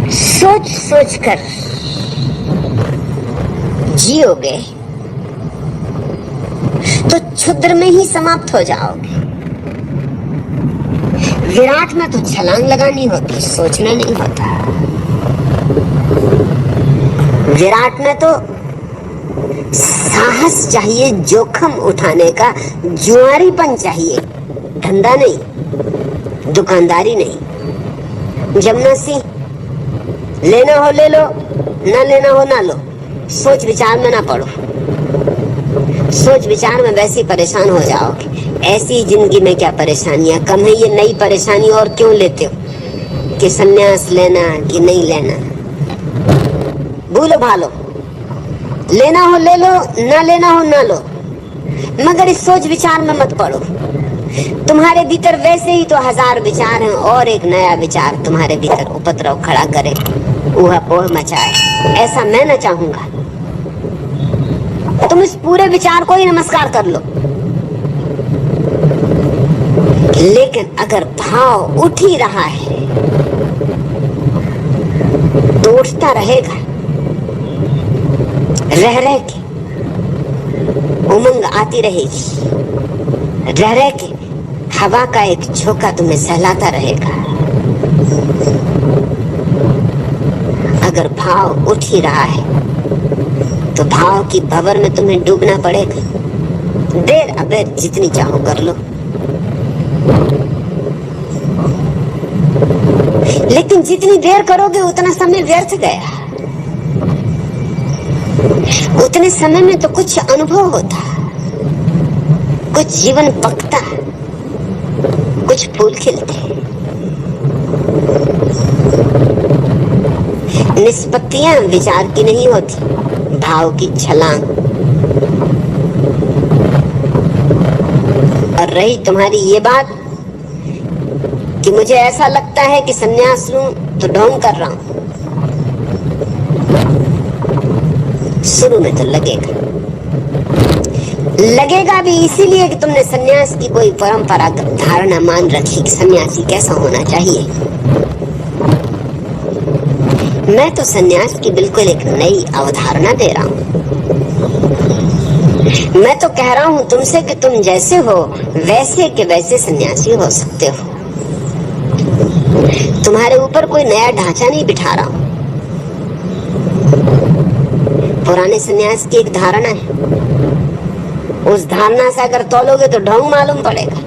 सोच सोच कर जियोगे तो क्षुद्र में ही समाप्त हो जाओगे। विराट में तो छलांग लगानी होती, सोचना नहीं होता। विराट में तो साहस चाहिए, जोखिम उठाने का जुआरीपन चाहिए, धंधा नहीं, दुकानदारी नहीं। जमुना सिंह, लेना हो ले लो, ना लेना हो ना लो, सोच विचार में ना पड़ो। सोच विचार में वैसे परेशान हो जाओगे। ऐसी जिंदगी में क्या परेशानियां कम है, ये नई परेशानी और क्यों लेते हो कि सन्यास लेना कि नहीं लेना। भूलो भालो, लेना हो ले लो, ना लेना हो ना लो, मगर इस सोच विचार में मत पड़ो। तुम्हारे भीतर वैसे ही तो हजार विचार हैं, और एक नया विचार तुम्हारे भीतर उपद्रव खड़ा करे, ऊहापोह मचाए। ऐसा मैं न चाहूंगा। तुम इस पूरे विचार को ही नमस्कार कर लो। लेकिन अगर भाव उठ ही रहा है तो उठता रहेगा, रह रह के उमंग आती रहेगी, रह रह के हवा का एक झोंका तुम्हें सहलाता रहेगा। अगर भाव उठ ही रहा है तो भाव की भंवर में तुम्हें डूबना पड़ेगा। देर अबेर जितनी चाहो कर लो, लेकिन जितनी देर करोगे उतना समय व्यर्थ गया। उतने समय में तो कुछ अनुभव होता, कुछ जीवन पकता, कुछ फूल खिलते। निष्पत्तियां विचार की नहीं होती, भाव की छलांग। और रही तुम्हारी ये बात कि मुझे ऐसा लगता है कि सन्यास लूं तो ढोंग कर रहा हूं, शुरू में तो लगेगा भी इसीलिए कि तुमने सन्यास की कोई परंपरागत धारणा मान रखी कि सन्यासी कैसा होना चाहिए। मैं तो सन्यास की बिल्कुल एक नई अवधारणा दे रहा हूं। मैं तो कह रहा हूं तुमसे कि तुम जैसे हो वैसे के वैसे सन्यासी हो सकते हो। तुम्हारे ऊपर कोई नया ढांचा नहीं बिठा रहा हूं। पुराने सन्यास की एक धारणा है, उस धारणा से अगर तोलोगे तो ढोंग मालूम पड़ेगा।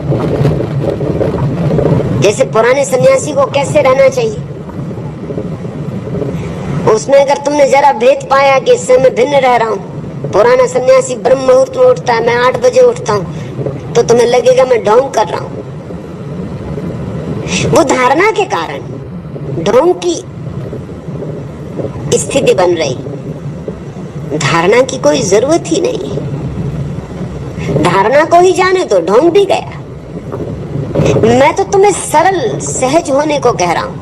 जैसे पुराने सन्यासी को कैसे रहना चाहिए, उसमें अगर तुमने जरा भेद पाया कि इससे मैं भिन्न रह रहा हूँ, पुराना सन्यासी ब्रह्म मुहूर्त में उठता है, मैं 8 बजे उठता हूँ, तो तुम्हें लगेगा मैं ढोंग कर रहा हूँ। वो धारणा के कारण ढोंग की स्थिति बन रही। धारणा की कोई जरूरत ही नहीं है, धारणा को ही जाने तो ढोंग भी गया। मैं तो तुम्हें सरल सहज होने को कह रहा हूं।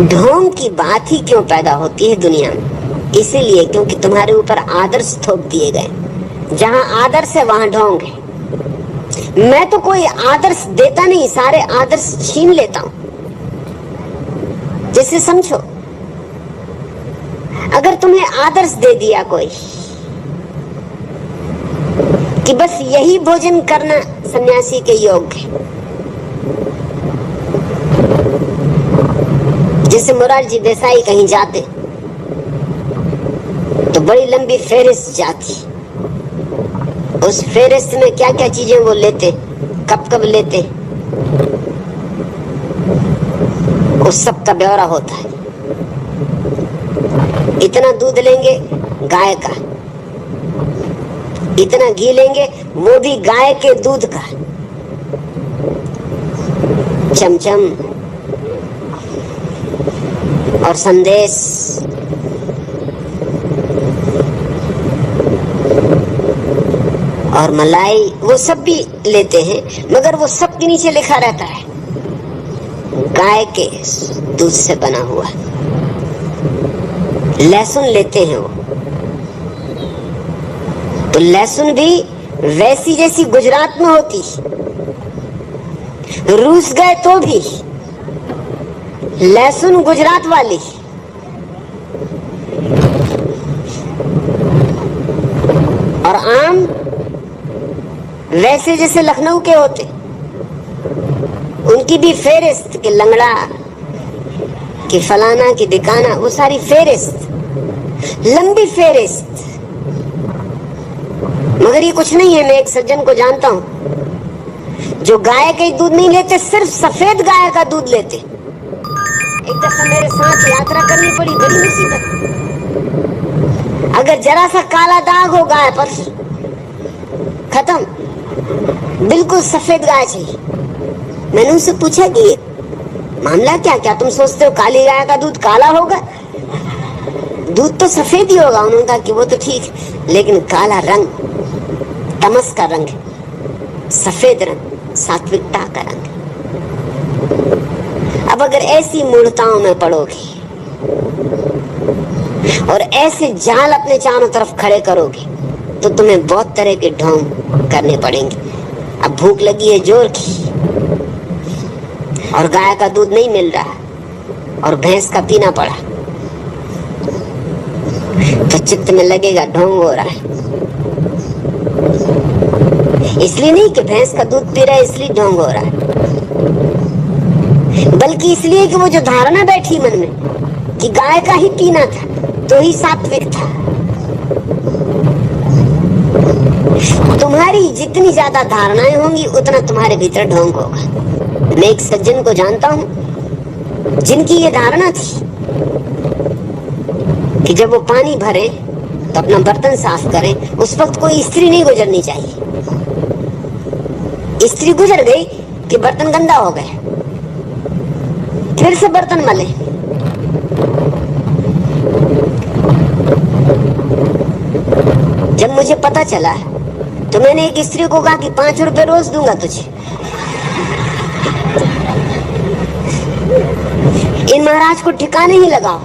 ढोंग की बात ही क्यों पैदा होती है दुनिया में? इसीलिए क्योंकि तुम्हारे ऊपर आदर्श थोप दिए गए। जहां आदर्श है वहां ढोंग है। मैं तो कोई आदर्श देता नहीं, सारे आदर्श छीन लेता हूं। जैसे समझो, अगर तुम्हें आदर्श दे दिया कोई कि बस यही भोजन करना सन्यासी के योग्य है, जैसे मोरारजी देसाई कहीं जाते तो बड़ी लंबी फेहरिस्त जाती, उस फेहरिस्त में क्या क्या चीजें वो लेते, कब कब लेते, उस सब का ब्यौरा होता है। इतना दूध लेंगे गाय का, इतना घी लेंगे वो भी गाय के दूध का, चमचम और संदेश, और मलाई, वो सब भी लेते हैं, मगर वो सब के नीचे लिखा रहता है गाय के दूध से बना हुआ। लहसुन लेते हैं वो, तो लहसुन भी वैसी जैसी गुजरात में होती, रूस गए तो भी लहसुन गुजरात वाली, और आम वैसे जैसे लखनऊ के होते, उनकी भी फेरिस्त कि लंगड़ा कि फलाना कि दिकाना, वो सारी फेरिस्त, लंबी फेरिस्त। मगर ये कुछ नहीं है। मैं एक सज्जन को जानता हूं जो गाय का दूध नहीं लेते, सिर्फ सफेद गाय का दूध लेते। एक दफा मेरे साथ यात्रा करनी पड़ी, बड़ी मुसीबत। अगर जरा सा काला दाग हो गाय पर, खत्म, बिल्कुल सफेद गाय चाहिए। मैंने उनसे पूछा कि मामला क्या, क्या तुम सोचते हो काली गाय का दूध काला होगा? दूध तो सफेद ही होगा। उन्होंने कहा कि वो तो ठीक, लेकिन काला रंग तमस का रंग है, सफेद रंग सात्विकता का रंग है। अब अगर ऐसी मूढ़ताओं में पड़ोगे और ऐसे जाल अपने चारों तरफ खड़े करोगे तो तुम्हें बहुत तरह के ढोंग करने पड़ेंगे। अब भूख लगी है जोर की और गाय का दूध नहीं मिल रहा और भैंस का पीना पड़ा, तो चित्त में लगेगा ढोंग हो रहा है। इसलिए नहीं कि भैंस का दूध पी रहा है इसलिए ढोंग हो रहा है, बल्कि इसलिए कि वो जो धारणा बैठी मन में कि गाय का ही पीना था तो ही सात्विक था। तुम्हारी जितनी ज्यादा धारणाएं होंगी उतना तुम्हारे भीतर ढोंग होगा। मैं एक सज्जन को जानता हूं जिनकी ये धारणा थी कि जब वो पानी भरे तो अपना बर्तन साफ करें, उस वक्त कोई स्त्री नहीं गुजरनी चाहिए। स्त्री गुजर गई कि बर्तन गंदा हो गए, फिर से बर्तन मले। जब मुझे पता चला तो मैंने एक स्त्री को कहा कि 5 रुपए रोज दूंगा तुझे। इन महाराज को ठिकाने ही लगाओ,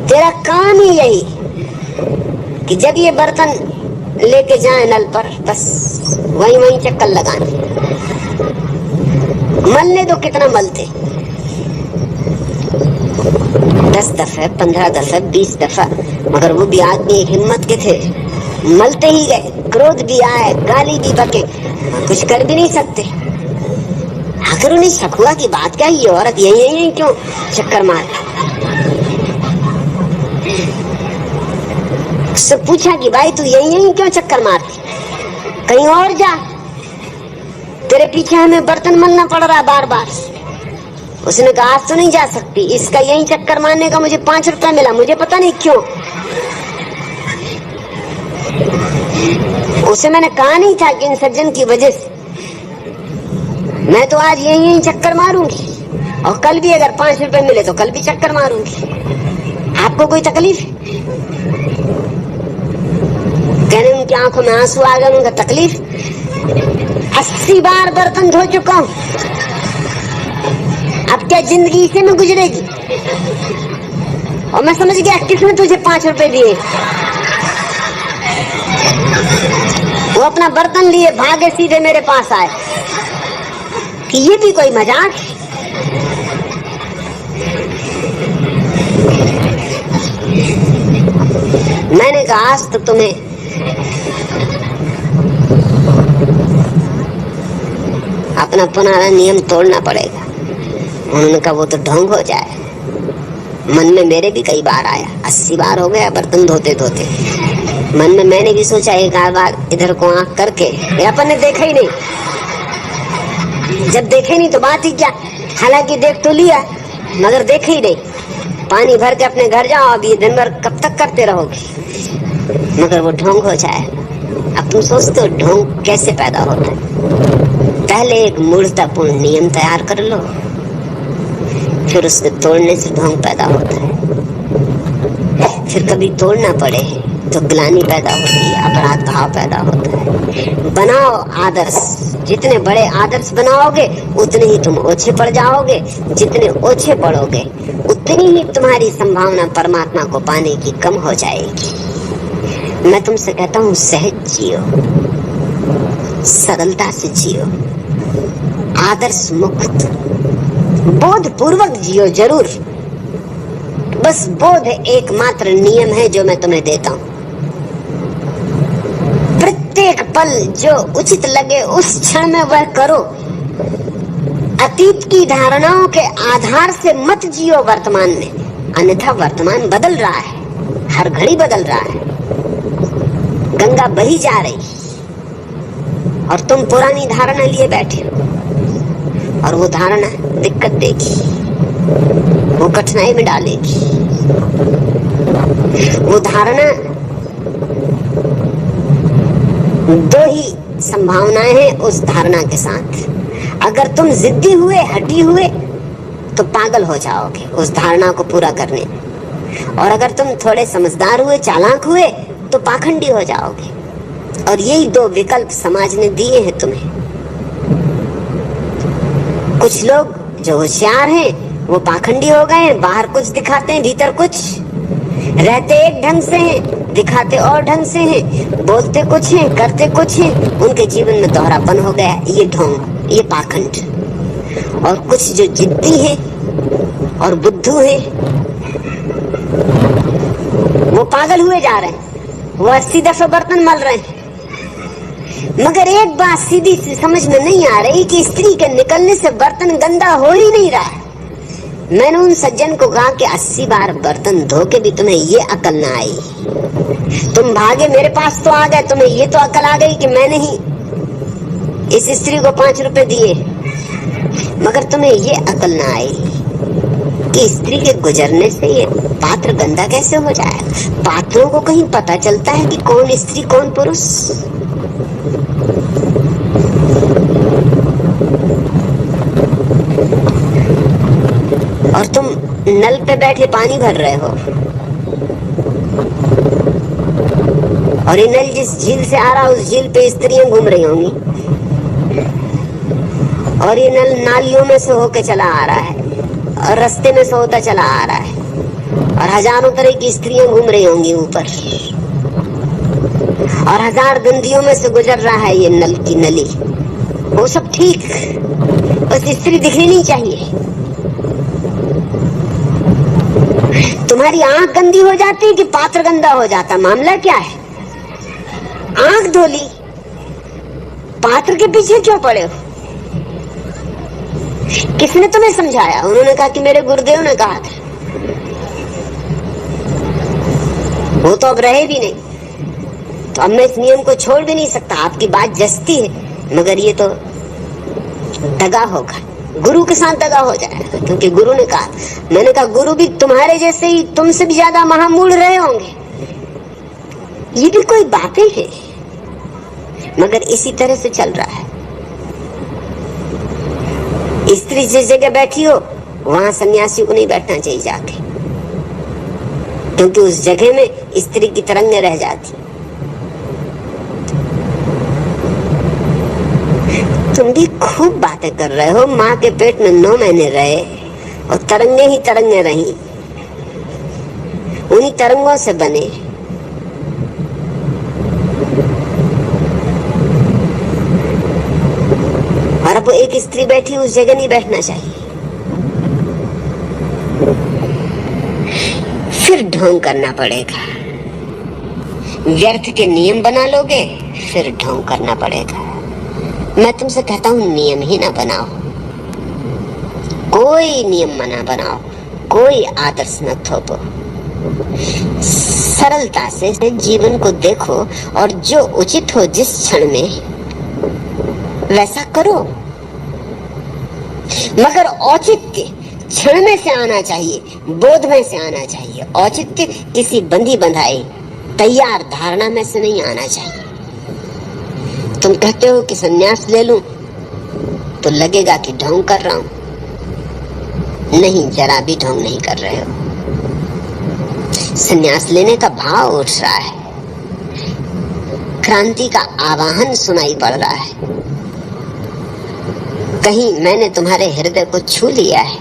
तेरा काम ही यही कि जब ये बर्तन लेके जाए नल पर, बस वहीं वहीं चक्कर लगाने। मलने तो कितना मलते, 10 दफे 15 दफे 20 दफा, मगर वो भी आदमी एक हिम्मत के थे, मलते ही गए। क्रोध भी आए, गाली भी बके, कुछ कर भी नहीं सकते। आखिर उन्हें शक हुआ कि बात क्या, ये औरत यही क्यों चक्कर मार। उससे पूछा कि भाई तू यही क्यों चक्कर मारती, कहीं और जा, तेरे पीछे हमें बर्तन मलना पड़ रहा बार बार। उसने कहा आज तो नहीं जा सकती, इसका यही चक्कर मारने का मुझे 5 रुपए मिला, मुझे पता नहीं क्यों। उसे मैंने कहा नहीं था कि इन सज्जन की वजह से मैं तो आज यही चक्कर मारूंगी, और कल भी अगर 5 रुपए मिले तो कल भी चक्कर मारूंगी। आपको कोई तकलीफ? कहने उनकी आंखों में आंसू आ गए। उनका तकलीफ, 80 बार बर्तन धो चुका हूं, अब क्या जिंदगी इसे में गुजरेगी? और मैं समझ गया किसने तुझे 5 रुपए दिए। वो अपना बर्तन लिए भागे, सीधे मेरे पास आए कि ये भी कोई मजाक। मैंने कहा आज तो तुम्हें अपना पुराना नियम तोड़ना पड़ेगा। उन्होंने कहा वो तो ढोंग हो जाए। मन में मेरे भी कई बार आया, 80 बार हो गया बर्तन धोते धोते। मन में मैंने भी सोचा एक आध बार इधर को आंख करके, अपन ने देखा ही नहीं। जब देखे नहीं तो बात ही क्या, हालांकि देख तो लिया मगर देखे ही नहीं। पानी भर के अपने घर जाओ, अब ये दिन भर कब तक करते रहोगे, मगर वो ढोंग हो जाए। अब तुम सोचते हो ढोंग कैसे पैदा होता है? पहले एक मूर्खतापूर्ण नियम तैयार कर लो, फिर उसके तोड़ने से ढोंग पैदा होता है। फिर कभी तोड़ना पड़े तो ग्लानि पैदा होती है, अपराध भाव पैदा होता है। बनाओ आदर्श, जितने बड़े आदर्श बनाओगे उतने ही तुम ओछे पड़ जाओगे, जितने ओछे पड़ोगे उतनी ही तुम्हारी संभावना परमात्मा को पाने की कम हो जाएगी। मैं तुमसे कहता हूँ सहज जियो, सरलता से जियो, आदर्श मुक्त, बोध पूर्वक जियो जरूर, बस बोध एकमात्र नियम है जो मैं तुम्हें देता हूं। प्रत्येक पल जो उचित लगे उस क्षण में वह करो। अतीत की धारणाओं के आधार से मत जियो वर्तमान में, अन्यथा वर्तमान बदल रहा है, हर घड़ी बदल रहा है। गंगा बही जा रही और तुम पुरानी धारणा लिए बैठे हो, और वो धारणा दिक्कत देगी, वो कठिनाई में डालेगी। वो धारणा, दो ही संभावनाएं हैं उस धारणा के साथ। अगर तुम जिद्दी हुए, हटी हुए, तो पागल हो जाओगे उस धारणा को पूरा करने में, और अगर तुम थोड़े समझदार हुए, चालाक हुए, तो पाखंडी हो जाओगे। और यही दो विकल्प समाज ने दिए हैं तुम्हें। कुछ लोग जो होशियार हैं वो पाखंडी हो गए हैं, बाहर कुछ दिखाते हैं, भीतर कुछ, रहते एक ढंग से हैं, दिखाते और ढंग से हैं, बोलते कुछ हैं, करते कुछ हैं, उनके जीवन में दोहरापन हो गया, ये ढोंग, ये पाखंड। और कुछ जो जिद्दी है और बुद्धू है, वो पागल हुए जा रहे हैं, वो 80 दफे बर्तन मल रहे हैं, मगर एक बात सीधी सी समझ में नहीं आ रही कि स्त्री के निकलने से बर्तन गंदा हो ही नहीं रहा है। मैंने उन सज्जन को कहा कि 80 बार बर्तन धो के भी तुम्हें ये अकल ना आई। तुम भागे मेरे पास तो आ गए, तुम्हें ये तो अकल आ गई कि मैंने ही इस स्त्री को 5 रुपए दिए, मगर तुम्हें ये अकल ना आई कि स्त्री के गुजरने से ये पात्र गंदा कैसे हो जाएगा। पात्रों को कहीं पता चलता है कि कौन स्त्री कौन पुरुष? और तुम नल पे बैठे पानी भर रहे हो, और ये नल जिस झील से आ रहा उस झील पे स्त्रियां घूम रही होंगी, और ये नल नालियों में से होके चला आ रहा है, और रास्ते में से होता चला आ रहा है, और हजारों तरह की स्त्रियां घूम रही होंगी ऊपर, और 1000 गंदियों में से गुजर रहा है ये नल की नली। वो सब ठीक, बस स्त्री दिखनी नहीं चाहिए। तुम्हारी आंख गंदी हो जाती है कि पात्र गंदा हो जाता? मामला क्या है? आंख धोली, पात्र के पीछे क्यों पड़े हो? किसने तुम्हें समझाया? उन्होंने कहा कि मेरे गुरुदेव ने कहा था। वो तो अब रहे भी नहीं, तो अब मैं इस नियम को छोड़ भी नहीं सकता। आपकी बात जचती है, मगर ये तो दगा होगा, गुरु के साथ दगा हो जाएगा, क्योंकि गुरु ने कहा। मैंने कहा गुरु भी तुम्हारे जैसे ही, तुमसे भी ज्यादा महामूढ़ रहे होंगे। ये भी कोई बातें हैं, मगर इसी तरह से चल रहा है। स्त्री जिस जगह बैठी हो वहां सन्यासी को नहीं बैठना चाहिए जाके, क्योंकि उस जगह में स्त्री की तरंगें रह जाती। तुम भी खूब बातें कर रहे हो, माँ के पेट में 9 महीने रहे और तरंगे ही तरंगे रही, उन्हीं तरंगों से बने। और अब एक स्त्री बैठी उस जगह नहीं बैठना चाहिए। फिर ढोंग करना पड़ेगा, व्यर्थ के नियम बना लोगे, फिर ढोंग करना पड़ेगा। मैं तुमसे कहता हूं नियम ही ना बनाओ, कोई नियम मना बनाओ, कोई आदर्श न थोपो। सरलता से जीवन को देखो और जो उचित हो जिस क्षण में वैसा करो, मगर औचित्य क्षण में से आना चाहिए, बोध में से आना चाहिए। औचित्य किसी बंधी बंधाई तैयार धारणा में से नहीं आना चाहिए। तुम कहते हो कि संन्यास ले लूं, तो लगेगा कि ढोंग कर रहा हूं। नहीं, जरा भी ढोंग नहीं कर रहे हो। संन्यास लेने का भाव उठ रहा है, क्रांति का आवाहन सुनाई पड़ रहा है। कहीं मैंने तुम्हारे हृदय को छू लिया है,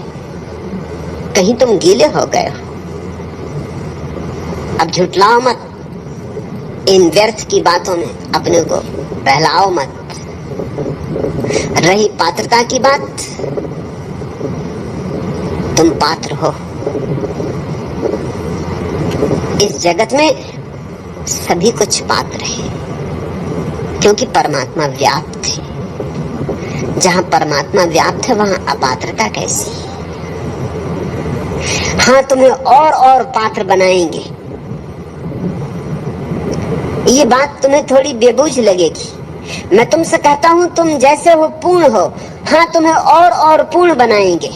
कहीं तुम गीले हो गए हो। अब झुटलाओ मत, इन व्यर्थ की बातों में अपने को बहलाओ मत। रही पात्रता की बात, तुम पात्र हो। इस जगत में सभी कुछ पात्र है, क्योंकि परमात्मा व्याप्त है। जहां परमात्मा व्याप्त है वहां अपात्रता कैसी? हाँ, तुम्हें और पात्र बनाएंगे। ये बात तुम्हें थोड़ी बेबूझ लगेगी। मैं तुमसे कहता हूं तुम जैसे हो पूर्ण हो। हाँ, तुम्हें और पूर्ण बनाएंगे।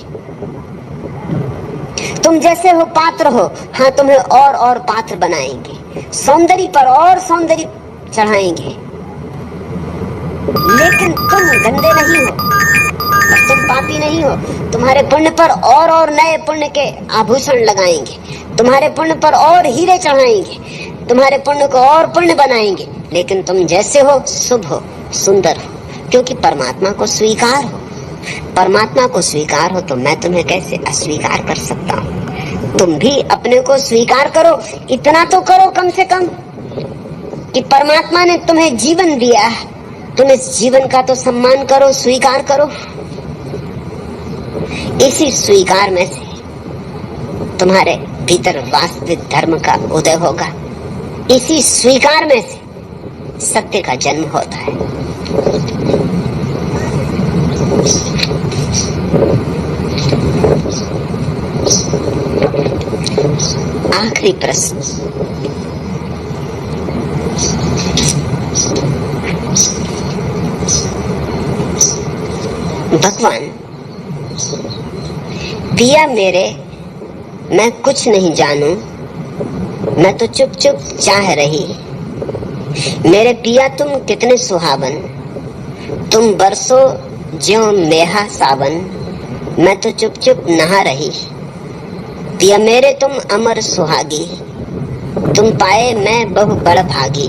तुम जैसे हो पात्र हो। हाँ, तुम्हें और पात्र बनाएंगे। सौंदर्य पर और सौंदर्य चढ़ाएंगे। लेकिन तुम गंदे नहीं हो और तुम पापी नहीं हो। तुम्हारे पुण्य पर और नए पुण्य के आभूषण लगाएंगे। तुम्हारे पुण्य पर और हीरे चढ़ाएंगे। तुम्हारे पुण्य को और पुण्य बनाएंगे। लेकिन तुम जैसे हो शुभ हो, सुंदर हो, क्योंकि परमात्मा को स्वीकार हो। परमात्मा को स्वीकार हो तो मैं तुम्हें कैसे अस्वीकार कर सकता हूँ? तुम भी अपने को स्वीकार करो। इतना तो करो कम से कम कि परमात्मा ने तुम्हें जीवन दिया, तुम इस जीवन का तो सम्मान करो, स्वीकार करो। इसी स्वीकार में से तुम्हारे भीतर वास्तविक धर्म का उदय होगा। इसी स्वीकार में से सत्य का जन्म होता है। आखिरी प्रश्न, भगवान, पिया मेरे, मैं कुछ नहीं जानूं, मैं तो चुप चुप चाह रही। मेरे पिया तुम कितने सुहावन, तुम बरसों ज्यों मेहा सावन, मैं तो चुप चुप नहा रही। पिया मेरे तुम अमर सुहागी, तुम पाए मैं बहु बड़ भागी,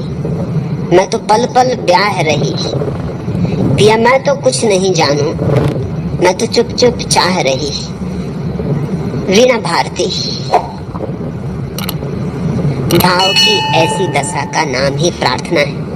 मैं तो पल पल ब्याह रही। पिया मैं तो कुछ नहीं जानूं, मैं तो चुप चुप चाह रही। वीणा भारती। भाव की ऐसी दशा का नाम ही प्रार्थना है।